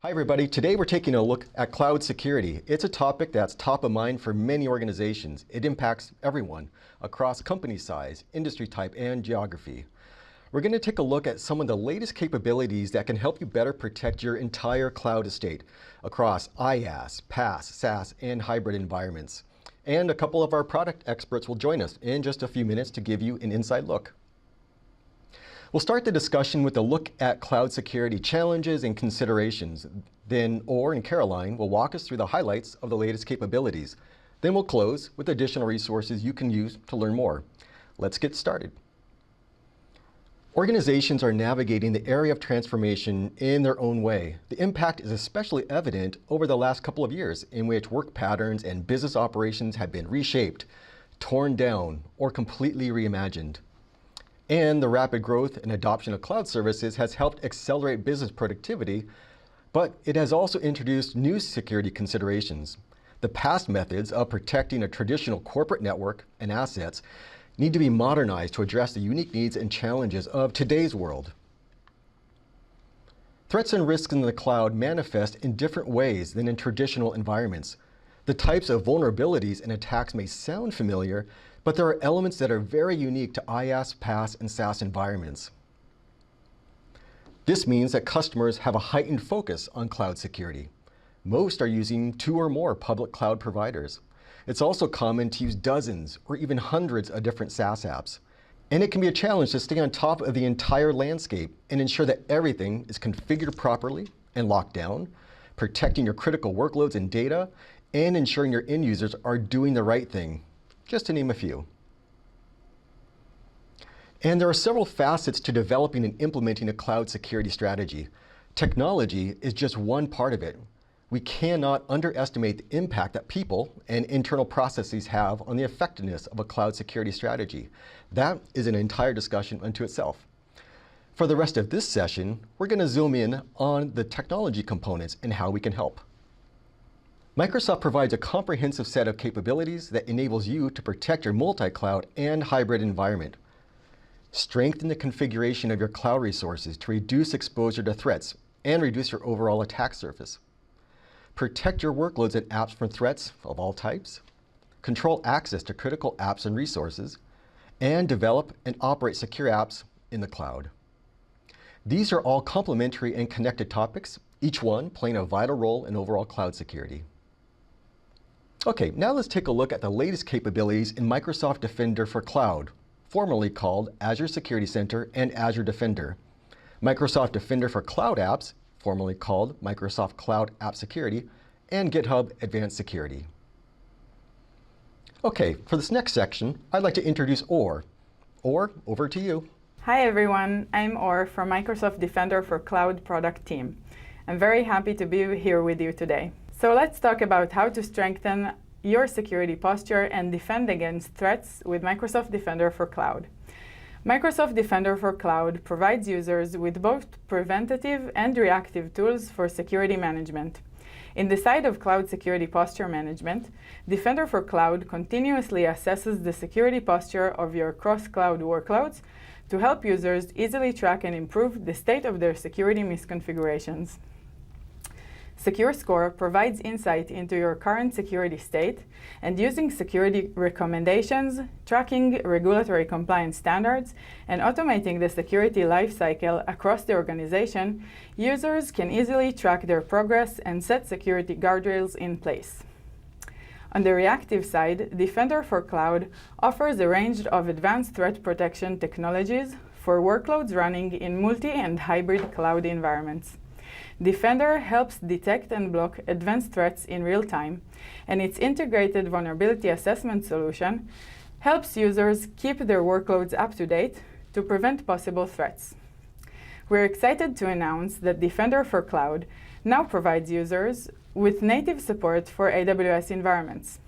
Hi everybody, today we're taking a look at cloud security. It's a topic that's top of mind for many organizations. It impacts everyone across company size, industry type, and geography. We're going to take a look at some of the latest capabilities that can help you better protect your entire cloud estate across IaaS, PaaS, SaaS, and hybrid environments. And a couple of our product experts will join us in just a few minutes to give you an inside look. We'll start the discussion with a look at cloud security challenges and considerations. Then Orr and Caroline will walk us through the highlights of the latest capabilities. Then we'll close with additional resources you can use to learn more. Let's get started. Organizations are navigating the area of transformation in their own way. The impact is especially evident over the last couple of years, in which work patterns and business operations have been reshaped, torn down, or completely reimagined. And the rapid growth and adoption of cloud services has helped accelerate business productivity, but it has also introduced new security considerations. The past methods of protecting a traditional corporate network and assets need to be modernized to address the unique needs and challenges of today's world. Threats and risks in the cloud manifest in different ways than in traditional environments. The types of vulnerabilities and attacks may sound familiar, but there are elements that are very unique to IaaS, PaaS, and SaaS environments. This means that customers have a heightened focus on cloud security. Most are using 2 or more public cloud providers. It's also common to use dozens or even hundreds of different SaaS apps. And it can be a challenge to stay on top of the entire landscape and ensure that everything is configured properly and locked down, protecting your critical workloads and data, and ensuring your end users are doing the right thing, just to name a few. And there are several facets to developing and implementing a cloud security strategy. Technology is just one part of it. We cannot underestimate the impact that people and internal processes have on the effectiveness of a cloud security strategy. That is an entire discussion unto itself. For the rest of this session, we're going to zoom in on the technology components and how we can help. Microsoft provides a comprehensive set of capabilities that enables you to protect your multi-cloud and hybrid environment. Strengthen the configuration of your cloud resources to reduce exposure to threats and reduce your overall attack surface. Protect your workloads and apps from threats of all types. Control access to critical apps and resources. And develop and operate secure apps in the cloud. These are all complementary and connected topics, each one playing a vital role in overall cloud security. Okay, now let's take a look at the latest capabilities in Microsoft Defender for Cloud, formerly called Azure Security Center and Azure Defender. Microsoft Defender for Cloud Apps, formerly called Microsoft Cloud App Security, and GitHub Advanced Security. Okay, for this next section, I'd like to introduce Orr. Orr, over to you. Hi everyone, I'm Orr from Microsoft Defender for Cloud product team. I'm very happy to be here with you today. So let's talk about how to strengthen your security posture and defend against threats with Microsoft Defender for Cloud. Microsoft Defender for Cloud provides users with both preventative and reactive tools for security management. In the side of cloud security posture management, Defender for Cloud continuously assesses the security posture of your cross-cloud workloads to help users easily track and improve the state of their security misconfigurations. SecureScore provides insight into your current security state, and using security recommendations, tracking regulatory compliance standards, and automating the security lifecycle across the organization, users can easily track their progress and set security guardrails in place. On the reactive side, Defender for Cloud offers a range of advanced threat protection technologies for workloads running in multi- and hybrid cloud environments. Defender helps detect and block advanced threats in real time, and its integrated vulnerability assessment solution helps users keep their workloads up to date to prevent possible threats. We're excited to announce that Defender for Cloud now provides users with native support for AWS environments.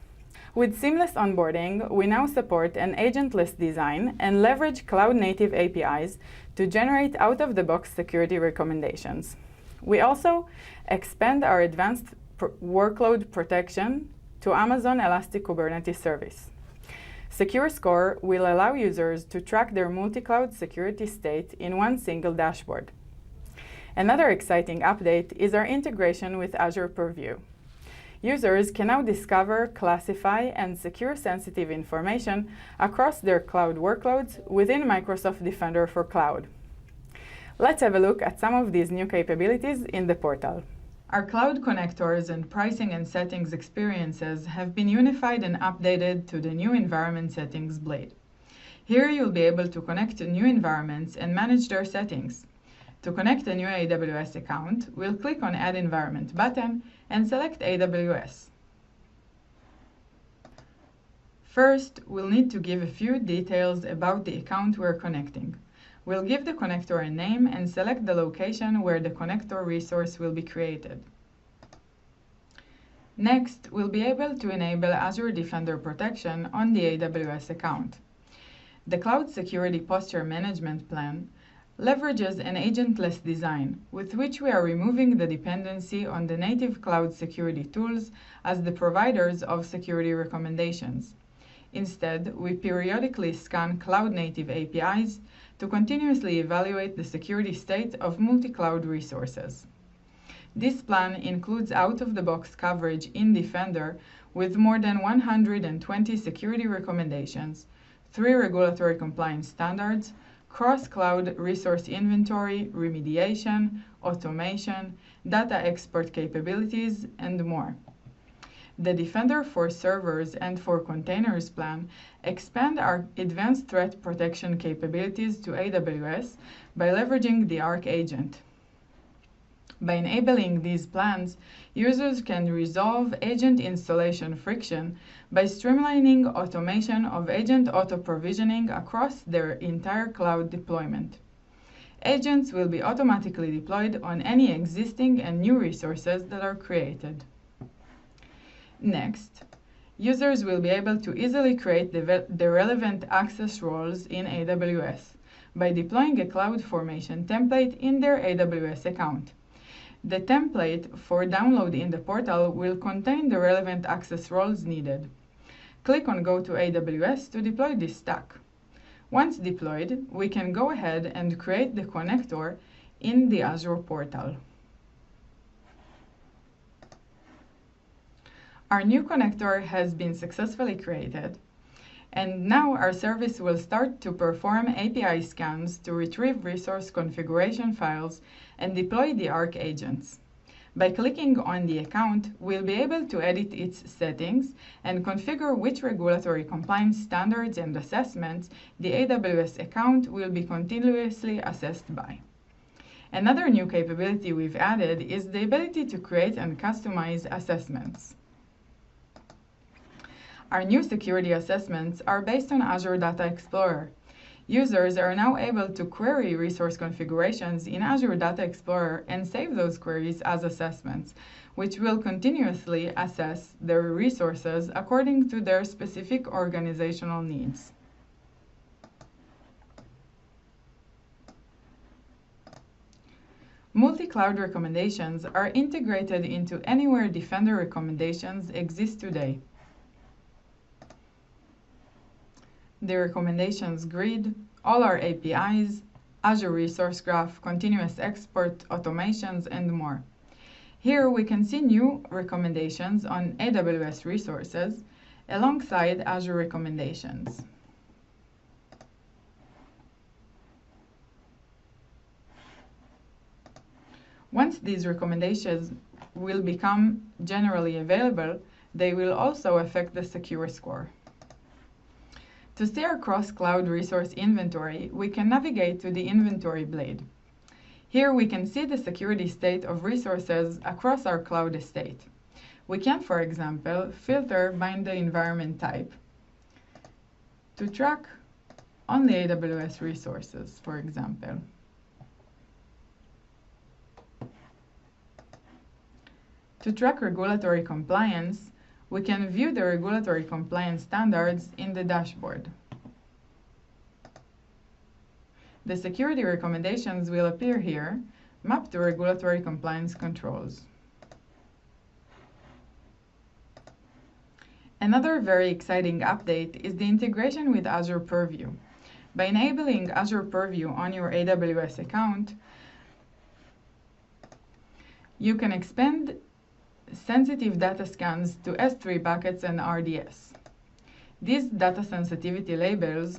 With seamless onboarding, we now support an agentless design and leverage cloud-native APIs to generate out-of-the-box security recommendations. We also expand our advanced workload protection to Amazon Elastic Kubernetes Service. SecureScore will allow users to track their multi-cloud security state in one single dashboard. Another exciting update is our integration with Azure Purview. Users can now discover, classify, and secure sensitive information across their cloud workloads within Microsoft Defender for Cloud. Let's have a look at some of these new capabilities in the portal. Our cloud connectors and pricing and settings experiences have been unified and updated to the new environment settings blade. Here you'll be able to connect to new environments and manage their settings. To connect a new AWS account, we'll click on Add Environment button and select AWS. First, we'll need to give a few details about the account we're connecting. We'll give the connector a name and select the location where the connector resource will be created. Next, we'll be able to enable Azure Defender protection on the AWS account. The Cloud Security Posture Management Plan leverages an agentless design, with which we are removing the dependency on the native cloud security tools as the providers of security recommendations. Instead, we periodically scan cloud-native APIs to continuously evaluate the security state of multi-cloud resources. This plan includes out-of-the-box coverage in Defender with more than 120 security recommendations, 3 regulatory compliance standards, cross-cloud resource inventory, remediation, automation, data export capabilities, and more. The Defender for Servers and for Containers plan expand our advanced threat protection capabilities to AWS by leveraging the Arc agent. By enabling these plans, users can resolve agent installation friction by streamlining automation of agent auto-provisioning across their entire cloud deployment. Agents will be automatically deployed on any existing and new resources that are created. Next, users will be able to easily create the relevant access roles in AWS by deploying a CloudFormation template in their AWS account. The template for download in the portal will contain the relevant access roles needed. Click on Go to AWS to deploy this stack. Once deployed, we can go ahead and create the connector in the Azure portal. Our new connector has been successfully created, and now our service will start to perform API scans to retrieve resource configuration files and deploy the Arc agents. By clicking on the account, we'll be able to edit its settings and configure which regulatory compliance standards and assessments the AWS account will be continuously assessed by. Another new capability we've added is the ability to create and customize assessments. Our new security assessments are based on Azure Data Explorer. Users are now able to query resource configurations in Azure Data Explorer and save those queries as assessments, which will continuously assess their resources according to their specific organizational needs. Multi-cloud recommendations are integrated into anywhere Defender recommendations exist today. The recommendations grid, all our APIs, Azure Resource Graph, continuous export, automations, and more. Here we can see new recommendations on AWS resources alongside Azure recommendations. Once these recommendations will become generally available, they will also affect the secure score. To see our cross-cloud resource inventory, we can navigate to the Inventory blade. Here we can see the security state of resources across our cloud estate. We can, for example, filter by the environment type to track only AWS resources, for example. To track regulatory compliance, we can view the regulatory compliance standards in the dashboard. The security recommendations will appear here, mapped to regulatory compliance controls. Another very exciting update is the integration with Azure Purview. By enabling Azure Purview on your AWS account, You can expand sensitive data scans to S3 buckets and RDS. These data sensitivity labels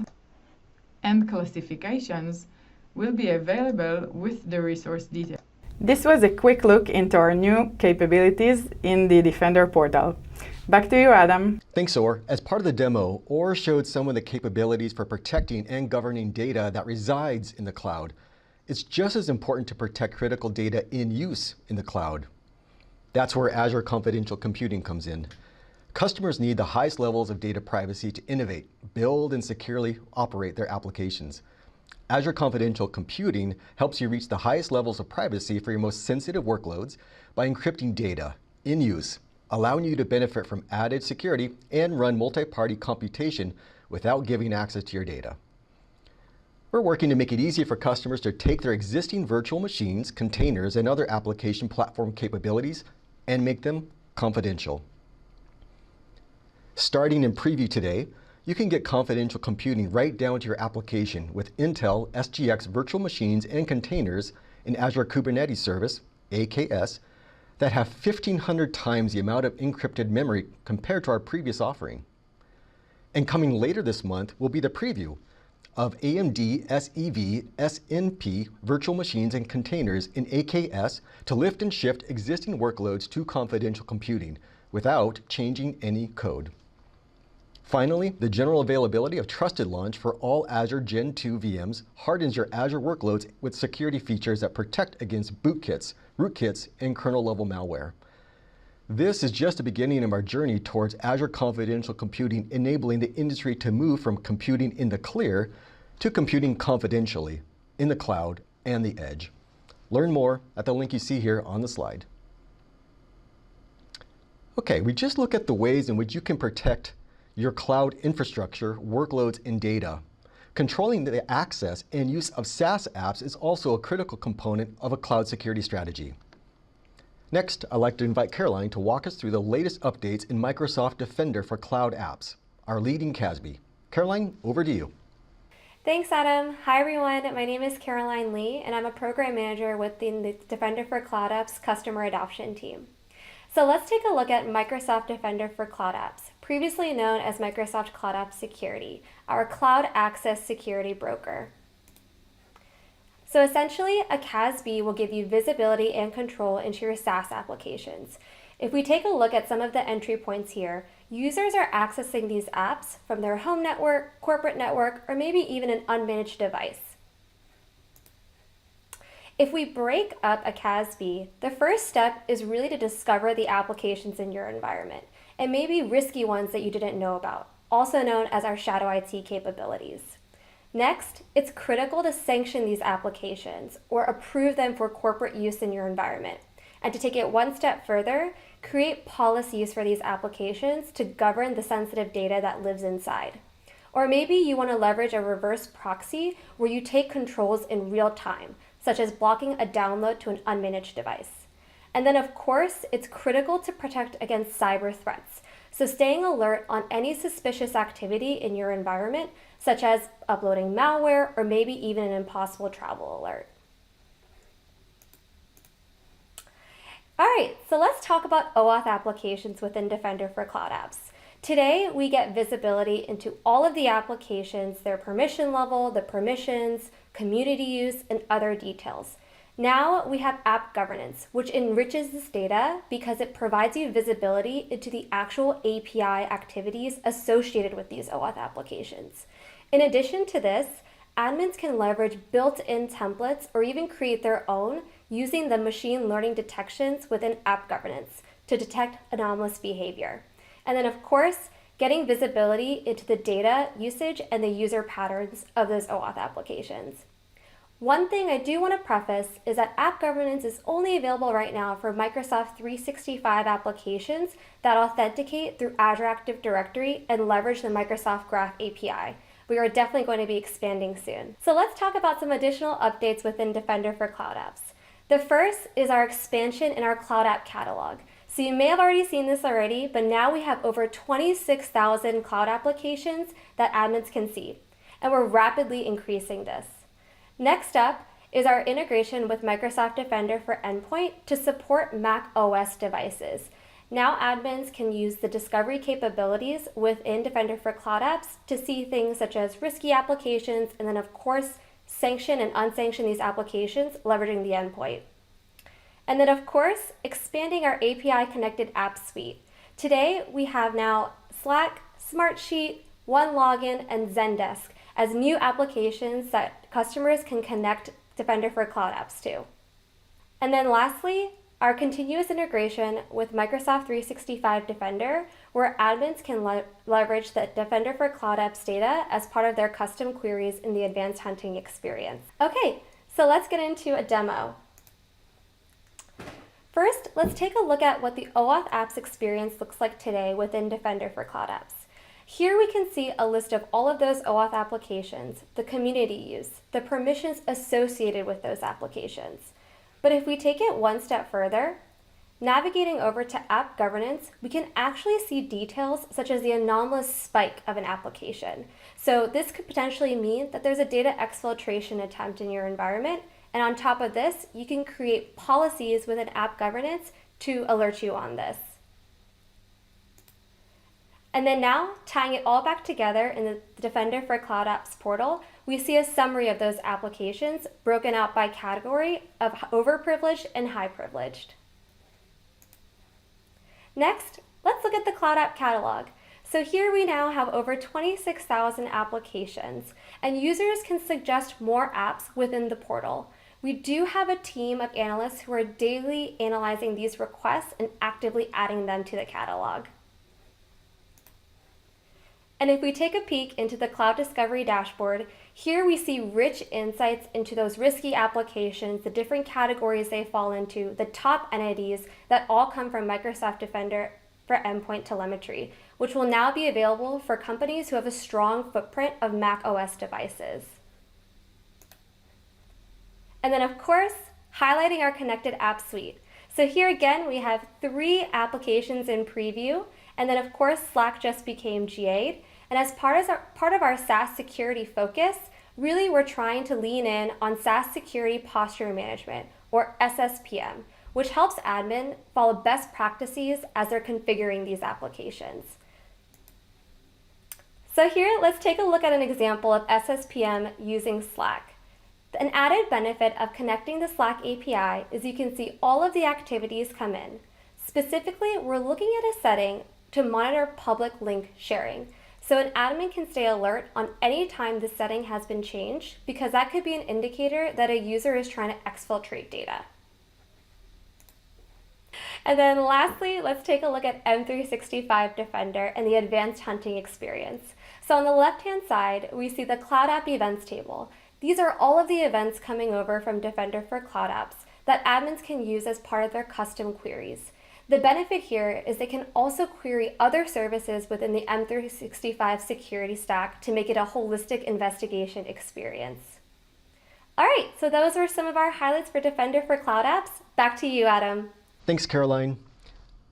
and classifications will be available with the resource details. This was a quick look into our new capabilities in the Defender portal. Back to you, Adam. Thanks, Or. As part of the demo, Or showed some of the capabilities for protecting and governing data that resides in the cloud. It's just as important to protect critical data in use in the cloud. That's where Azure Confidential Computing comes in. Customers need the highest levels of data privacy to innovate, build, and securely operate their applications. Azure Confidential Computing helps you reach the highest levels of privacy for your most sensitive workloads by encrypting data in use, allowing you to benefit from added security and run multi-party computation without giving access to your data. We're working to make it easy for customers to take their existing virtual machines, containers, and other application platform capabilities and make them confidential. Starting in preview today, you can get confidential computing right down to your application with Intel SGX virtual machines and containers in Azure Kubernetes Service, AKS, that have 1,500 times the amount of encrypted memory compared to our previous offering. And coming later this month will be the preview of AMD SEV SNP virtual machines and containers in AKS to lift and shift existing workloads to confidential computing without changing any code. Finally, the general availability of Trusted Launch for all Azure Gen 2 VMs hardens your Azure workloads with security features that protect against bootkits, rootkits, and kernel-level malware. This is just the beginning of our journey towards Azure Confidential Computing, enabling the industry to move from computing in the clear to computing confidentially in the cloud and the edge. Learn more at the link you see here on the slide. Okay, we just look at the ways in which you can protect your cloud infrastructure, workloads, and data. Controlling the access and use of SaaS apps is also a critical component of a cloud security strategy. Next, I'd like to invite Caroline to walk us through the latest updates in Microsoft Defender for Cloud Apps, our leading CASB. Caroline, over to you. Thanks, Adam. Hi, everyone. My name is Caroline Lee, and I'm a program manager within the Defender for Cloud Apps customer adoption team. So let's take a look at Microsoft Defender for Cloud Apps, previously known as Microsoft Cloud App Security, our cloud access security broker. So essentially, a CASB will give you visibility and control into your SaaS applications. If we take a look at some of the entry points here, users are accessing these apps from their home network, corporate network, or maybe even an unmanaged device. If we break up a CASB, the first step is really to discover the applications in your environment, and maybe risky ones that you didn't know about, also known as our shadow IT capabilities. Next, it's critical to sanction these applications or approve them for corporate use in your environment. And to take it one step further, create policies for these applications to govern the sensitive data that lives inside. Or maybe you want to leverage a reverse proxy where you take controls in real time, such as blocking a download to an unmanaged device. And then of course, it's critical to protect against cyber threats. So staying alert on any suspicious activity in your environment, such as uploading malware or maybe even an impossible travel alert. All right, so let's talk about OAuth applications within Defender for Cloud Apps. Today, we get visibility into all of the applications, their permission level, the permissions, community use, and other details. Now we have app governance, which enriches this data because it provides you visibility into the actual API activities associated with these OAuth applications. In addition to this, admins can leverage built-in templates or even create their own using the machine learning detections within app governance to detect anomalous behavior. And then of course, getting visibility into the data usage and the user patterns of those OAuth applications. One thing I do want to preface is that app governance is only available right now for Microsoft 365 applications that authenticate through Azure Active Directory and leverage the Microsoft Graph API. We are definitely going to be expanding soon. So let's talk about some additional updates within Defender for Cloud Apps. The first is our expansion in our Cloud App Catalog. So you may have already seen this already, but now we have over 26,000 cloud applications that admins can see, and we're rapidly increasing this. Next up is our integration with Microsoft Defender for Endpoint to support Mac OS devices. Now admins can use the discovery capabilities within Defender for Cloud Apps to see things such as risky applications, and then of course, sanction and unsanction these applications leveraging the endpoint. And then of course, expanding our API connected app suite. Today, we have now Slack, Smartsheet, OneLogin, and Zendesk as new applications that customers can connect Defender for Cloud Apps to. And then lastly, our continuous integration with Microsoft 365 Defender, where admins can leverage the Defender for Cloud Apps data as part of their custom queries in the advanced hunting experience. Okay, so let's get into a demo. First, let's take a look at what the OAuth apps experience looks like today within Defender for Cloud Apps. Here we can see a list of all of those OAuth applications, the community use, the permissions associated with those applications. But if we take it one step further, navigating over to app governance, we can actually see details such as the anomalous spike of an application. So this could potentially mean that there's a data exfiltration attempt in your environment. And on top of this, you can create policies within app governance to alert you on this. And then now, tying it all back together in the Defender for Cloud Apps portal, we see a summary of those applications broken out by category of overprivileged and high privileged. Next, let's look at the Cloud App Catalog. So here we now have over 26,000 applications, and users can suggest more apps within the portal. We do have a team of analysts who are daily analyzing these requests and actively adding them to the catalog. And if we take a peek into the Cloud Discovery dashboard, here we see rich insights into those risky applications, the different categories they fall into, the top entities that all come from Microsoft Defender for Endpoint telemetry, which will now be available for companies who have a strong footprint of Mac OS devices. And then of course, highlighting our connected app suite. So here again, we have 3 applications in preview, and then of course, Slack just became GA'd. And as part of our SaaS security focus, really we're trying to lean in on SaaS security posture management, or SSPM, which helps admin follow best practices as they're configuring these applications. So here, let's take a look at an example of SSPM using Slack. An added benefit of connecting the Slack API is you can see all of the activities come in. Specifically, we're looking at a setting to monitor public link sharing. So an admin can stay alert on any time the setting has been changed, because that could be an indicator that a user is trying to exfiltrate data. And then lastly, let's take a look at M365 Defender and the advanced hunting experience. So on the left-hand side, we see the Cloud App Events table. These are all of the events coming over from Defender for Cloud Apps that admins can use as part of their custom queries. The benefit here is they can also query other services within the M365 security stack to make it a holistic investigation experience. All right, so those were some of our highlights for Defender for Cloud Apps. Back to you, Adam. Thanks, Caroline.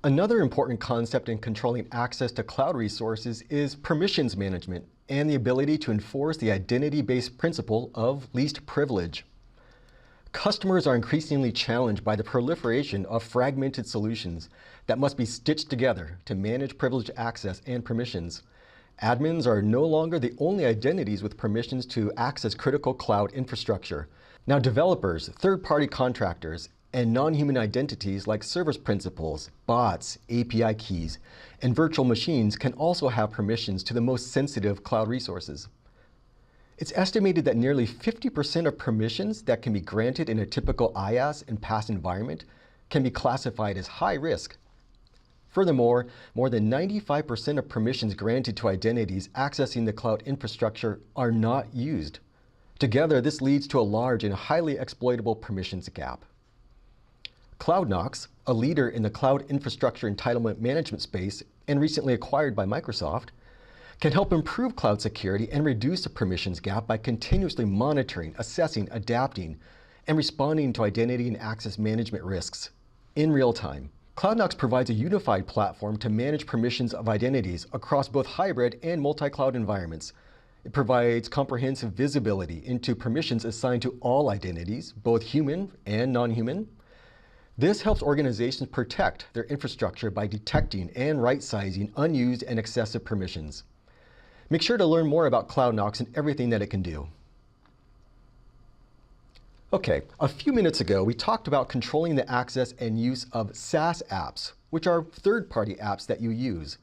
Another important concept in controlling access to cloud resources is permissions management and the ability to enforce the identity-based principle of least privilege. Customers are increasingly challenged by the proliferation of fragmented solutions that must be stitched together to manage privileged access and permissions. Admins are no longer the only identities with permissions to access critical cloud infrastructure. Now developers, third-party contractors, and non-human identities like service principals, bots, API keys, and virtual machines can also have permissions to the most sensitive cloud resources. It's estimated that nearly 50% of permissions that can be granted in a typical IaaS and PaaS environment can be classified as high risk. Furthermore, more than 95% of permissions granted to identities accessing the cloud infrastructure are not used. Together, this leads to a large and highly exploitable permissions gap. CloudKnox, a leader in the cloud infrastructure entitlement management space and recently acquired by Microsoft, can help improve cloud security and reduce the permissions gap by continuously monitoring, assessing, adapting, and responding to identity and access management risks in real time. CloudKnox provides a unified platform to manage permissions of identities across both hybrid and multi-cloud environments. It provides comprehensive visibility into permissions assigned to all identities, both human and non-human. This helps organizations protect their infrastructure by detecting and right-sizing unused and excessive permissions. Make sure to learn more about CloudKnox and everything that it can do. Okay, a few minutes ago, we talked about controlling the access and use of SaaS apps, which are third-party apps that you use.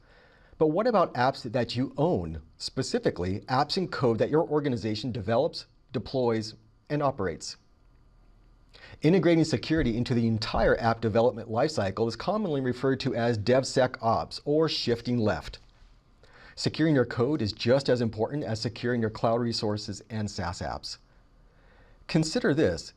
But what about apps that you own, specifically apps and code that your organization develops, deploys, and operates? Integrating security into the entire app development lifecycle is commonly referred to as DevSecOps, or shifting left. Securing your code is just as important as securing your cloud resources and SaaS apps. Consider this.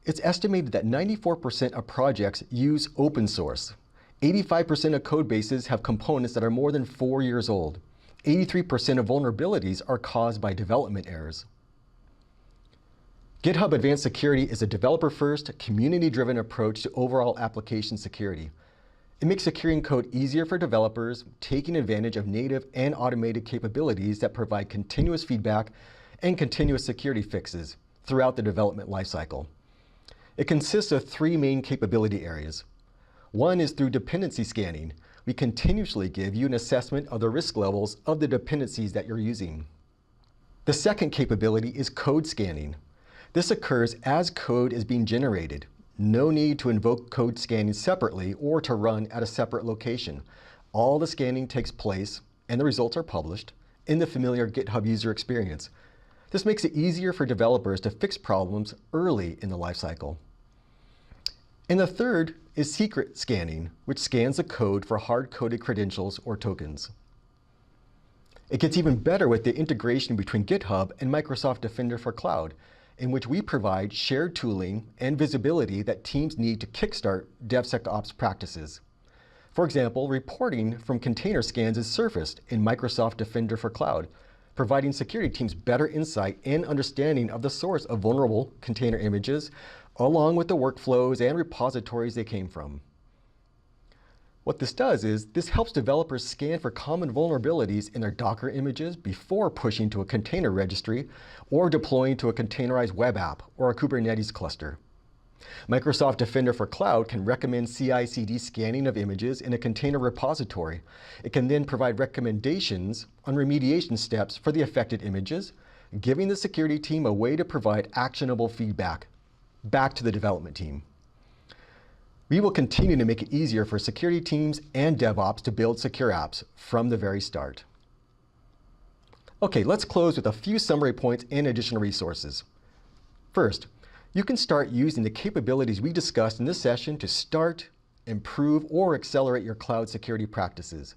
It's estimated that 94% of projects use open source. 85% of code bases have components that are more than 4 years old. 83% of vulnerabilities are caused by development errors. GitHub Advanced Security is a developer-first, community-driven approach to overall application security. It makes securing code easier for developers, taking advantage of native and automated capabilities that provide continuous feedback and continuous security fixes throughout the development lifecycle. It consists of 3 main capability areas. One is through dependency scanning. We continuously give you an assessment of the risk levels of the dependencies that you're using. The second capability is code scanning. This occurs as code is being generated. No need to invoke code scanning separately or to run at a separate location. All the scanning takes place, and the results are published, in the familiar GitHub user experience. This makes it easier for developers to fix problems early in the lifecycle. And the third is secret scanning, which scans the code for hard-coded credentials or tokens. It gets even better with the integration between GitHub and Microsoft Defender for Cloud, in which we provide shared tooling and visibility that teams need to kickstart DevSecOps practices. For example, reporting from container scans is surfaced in Microsoft Defender for Cloud, providing security teams better insight and understanding of the source of vulnerable container images, along with the workflows and repositories they came from. What this does is, this helps developers scan for common vulnerabilities in their Docker images before pushing to a container registry or deploying to a containerized web app or a Kubernetes cluster. Microsoft Defender for Cloud can recommend CI/CD scanning of images in a container repository. It can then provide recommendations on remediation steps for the affected images, giving the security team a way to provide actionable feedback back to the development team. We will continue to make it easier for security teams and DevOps to build secure apps from the very start. Okay, let's close with a few summary points and additional resources. First, you can start using the capabilities we discussed in this session to start, improve, or accelerate your cloud security practices.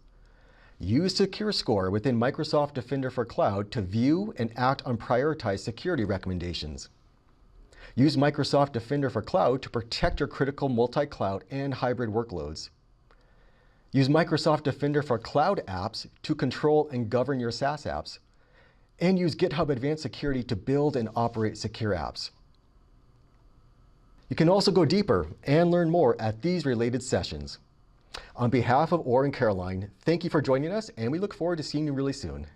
Use Secure Score within Microsoft Defender for Cloud to view and act on prioritized security recommendations. Use Microsoft Defender for Cloud to protect your critical multi-cloud and hybrid workloads. Use Microsoft Defender for Cloud apps to control and govern your SaaS apps. And use GitHub Advanced Security to build and operate secure apps. You can also go deeper and learn more at these related sessions. On behalf of Orr and Caroline, thank you for joining us, and we look forward to seeing you really soon.